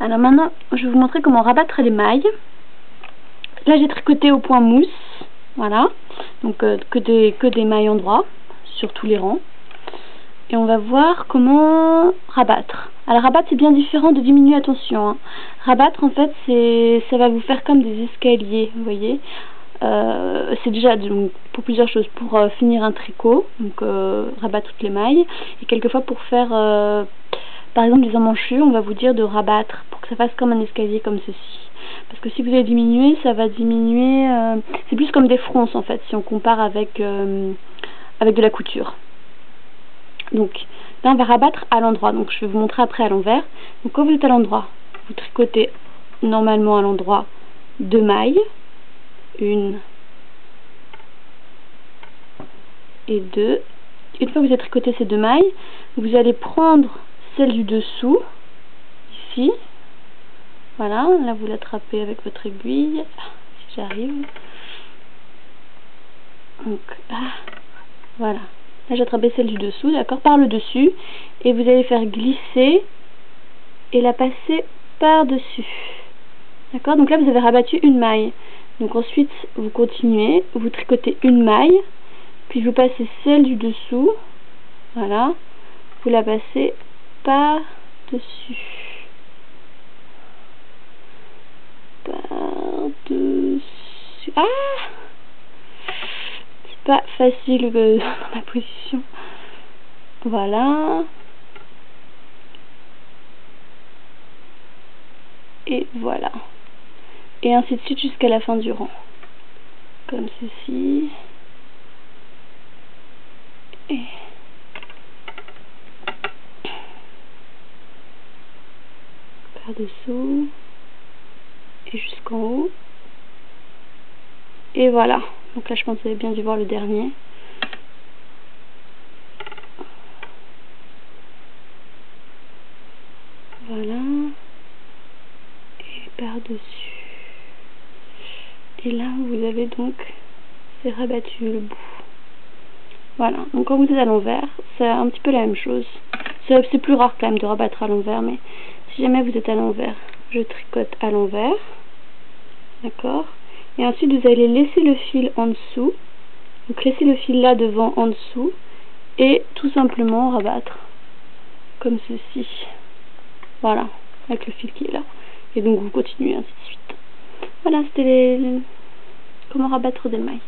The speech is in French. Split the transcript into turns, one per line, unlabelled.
Alors maintenant, je vais vous montrer comment rabattre les mailles. Là, j'ai tricoté au point mousse, voilà, donc que des mailles en droit sur tous les rangs. Et on va voir comment rabattre. Alors rabattre, c'est bien différent de diminuer, attention, hein. Rabattre, en fait, ça va vous faire comme des escaliers, vous voyez. C'est déjà donc, pour plusieurs choses, pour finir un tricot, donc rabattre toutes les mailles, et quelquefois pour faire par exemple des emmanchures, on va vous dire de rabattre pour que ça fasse comme un escalier comme ceci. Parce que si vous allez diminuer, ça va diminuer, c'est plus comme des fronces en fait, si on compare avec de la couture. Donc là on va rabattre à l'endroit, donc je vais vous montrer après à l'envers. Donc quand vous êtes à l'endroit, vous tricotez normalement à l'endroit 2 mailles, 1 et 2. Une fois que vous avez tricoté ces 2 mailles, vous allez prendre celle du dessous, ici, voilà, là vous l'attrapez avec votre aiguille, si j'arrive, donc, voilà, là j'ai attrapé celle du dessous, d'accord, par le dessus, et vous allez faire glisser, et la passer par-dessus, d'accord, donc là vous avez rabattu une maille, donc ensuite vous continuez, vous tricotez une maille, puis vous passez celle du dessous, voilà, vous la passez par-dessus. Par-dessus. Ah! C'est pas facile dans la position. Voilà. Et voilà. Et ainsi de suite jusqu'à la fin du rang. Comme ceci. Et par-dessous. Et jusqu'en haut. Et voilà. Donc là je pense que vous avez bien dû voir le dernier. Voilà. Et par-dessus. Et là vous avez donc, c'est rabattu le bout. Voilà, donc quand vous êtes à l'envers, c'est un petit peu la même chose. C'est plus rare quand même de rabattre à l'envers, mais si jamais vous êtes à l'envers, je tricote à l'envers, d'accord, et ensuite vous allez laisser le fil en dessous, donc laisser le fil là devant en dessous, et tout simplement rabattre, comme ceci, voilà, avec le fil qui est là, et donc vous continuez ainsi de suite. Voilà, c'était comment rabattre des mailles.